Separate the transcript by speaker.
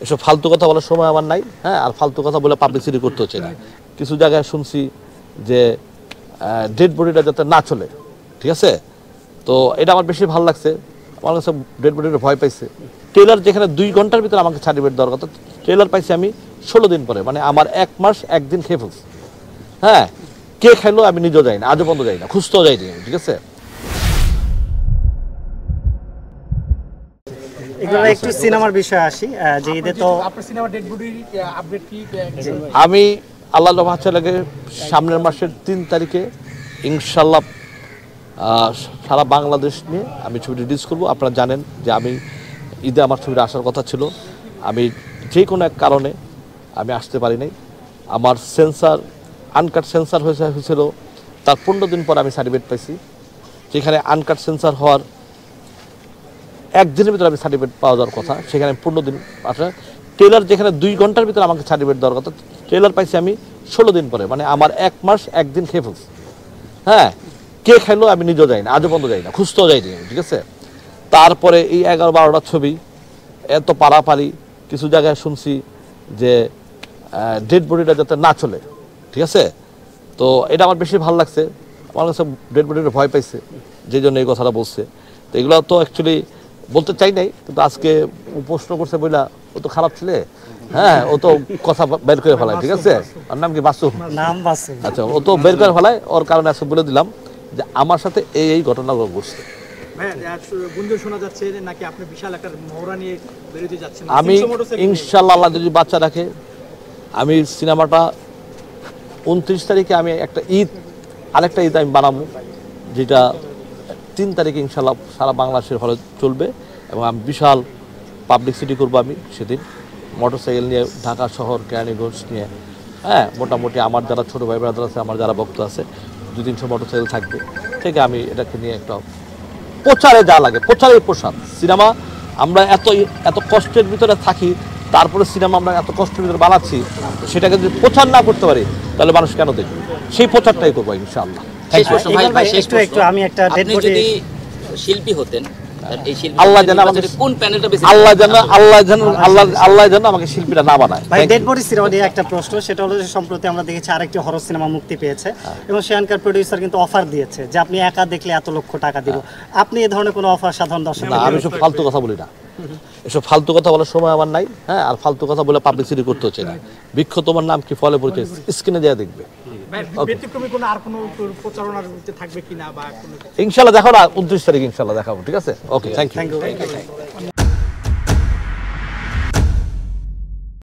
Speaker 1: এসব ফালতু কথা বলার সময় আমার নাই। হ্যাঁ, আর ফালতু কথা বলে পাবলিসিটি করতে হচ্ছে না। কিছু জায়গায় শুনছি যে ডেড বডিটা যাতে না চলে, ঠিক আছে? তো এটা আমার বেশি ভালো লাগছে। আমার কাছে ডেড বডিটা ভয় পাইছে। ট্রেলার যেখানে 2 ঘন্টার ভিতরে আমাকে সার্টিফিকেট দেওয়ার কথা, ট্রেলার পাইছি আমি 16 দিন পরে, মানে আমার 1 মাস 1 দিন খেয়ে ফেলছি। হ্যাঁ, কে খাইলো আমি নিজেও যাই না, আজও পর্যন্ত যাই না, খুঁজতেও যাইনি, ঠিক আছে?
Speaker 2: এগুলো একটু সিনেমার বিষয়ে আসি, যে ঈদে তো
Speaker 3: আপনার সিনেমা ডেড বডির আপডেট কি?
Speaker 1: আমি আল্লাহ লাগে সামনের মাসের 3 তারিখে ইনশাল্লাহ সারা বাংলাদেশ নিয়ে আমি ছবিটি রিলিজ করবো। আপনারা জানেন যে আমি ঈদে আমার ছবিটা আসার কথা ছিল, আমি যে কোনো এক কারণে আমি আসতে পারি নাই। আমার সেন্সার আনকাট সেন্সার হয়েছিল, তার 15 দিন পর আমি সার্টিফিকেট পাইছি। যেখানে আনকাট সেন্সার হওয়ার 1 দিনের ভিতরে আমি সার্টিফিকেট পাওয়া যাওয়ার কথা, সেখানে 15 দিন আসলে ট্রেলার যেখানে 2 ঘন্টার ভিতরে আমাকে সার্টিফিকেট দেওয়ার কথা, ট্রেলার পাইছি আমি 16 দিন পরে, মানে আমার 1 মাস 1 দিন খেয়ে ফেলছি। হ্যাঁ, কে খাইলো আমি নিজেও যাই না, আজও পর্যন্ত যাই না, খুঁজতেও যাইনি, ঠিক আছে? তারপরে এই 11-12টা ছবি এত পারাপারি, কিছু জায়গায় শুনছি যে ডেড বডিটা যাতে না চলে, ঠিক আছে? তো এটা আমার বেশি ভালো লাগছে। আমার কাছে ডেড বডিটা ভয় পাইছে, যে জন্য এই কথাটা বলছে। তো এগুলো তো অ্যাকচুয়ালি বলতে চাই নাই, কিন্তু আজকে প্রশ্ন করছে বইলা, ও তো খারাপ ছেলে। হ্যাঁ, ও তো কথা বের করে ফেলায়, ঠিক আছে? ওর নাম কি? বাসু।
Speaker 2: নাম বাসু।
Speaker 1: আচ্ছা, ও তো বের করে ফেলায়, ওর কারণে আজকে বলে দিলাম যে আমার সাথে এই ঘটনাগুলো ঘটছে।
Speaker 3: গুঞ্জন শোনা যাচ্ছে নাকি আপনি বিশাল একটা মহড়া নিয়ে বেরোতে যাচ্ছেন?
Speaker 1: আমি ইনশাআল্লাহ আল্লাহ যদি বাচ্চা রাখে, আমি সিনেমাটা 29 তারিখে আমি একটা আরেকটা ঈদ আমি বানাবো, যেটা 3 তারিখে ইনশাআল্লাহ সারা বাংলাদেশের হলে চলবে। এবং আমি বিশাল পাবলিসিটি করবো আমি সেদিন, মোটরসাইকেল নিয়ে ঢাকা শহর কেরানীগঞ্জ নিয়ে। হ্যাঁ, মোটামুটি আমার যারা ছোটো ভাই ব্রাদার আছে, আমার যারা ভক্ত আছে, 200-300 মোটরসাইকেল থাকবে। থেকে আমি এটাকে নিয়ে একটা প্রচারে যা লাগে, প্রচারের প্রসার সিনেমা। আমরা এত কষ্টের ভিতরে থাকি, তারপরে সিনেমা আমরা এত কষ্টের ভিতরে বানাচ্ছি, সেটাকে যদি প্রচার না করতে পারি তাহলে মানুষ কেন দেখবে? সেই প্রচারটাই করবো ইনশাআল্লাহ।
Speaker 2: আমি একটা ডেড
Speaker 4: আপনি
Speaker 2: বডি
Speaker 4: যদি শিল্পী হতেন, এই শিল্পী
Speaker 1: আল্লাহ জানে আমাকে
Speaker 4: কোন প্যানেলটা বেশি
Speaker 1: আল্লাহ জানে আমাকে শিল্পীরা না বানায়।
Speaker 2: ভাই, ডেড বডি সিনেমা নিয়ে একটা প্রশ্ন, সেটা হলো যে সম্প্রতি আমরা দেখেছি আরেকটি হরর সিনেমা মুক্তি পেয়েছে, এবং সেখানকার প্রডিউসার কিন্তু অফার দিয়েছে যে আপনি একা দেখলে এত লক্ষ টাকা দিব। আপনি এই ধরনের কোনো অফার সাধারণ দর্শক?
Speaker 1: না, আমি সব ফালতু কথা বলি না, এসব ফালতু কথা বলার সময় আমার নাই। হ্যাঁ, আর ফালতু কথা বলে পাবলিসিটি করতে হচ্ছে না। বৃক্ষ তোমার নাম কি, ফলে পরিচয়, স্ক্রিনে দেওয়া দেখবে।
Speaker 3: ব্যতিক্রমী কোনো আর কোনো প্রচারণার থাকবে কিনা বা
Speaker 1: ইনশাআল্লাহ দেখো না, 29 তারিখ ইনশাআল্লাহ দেখাবো, ঠিক আছে? ওকে, থ্যাংক ইউ।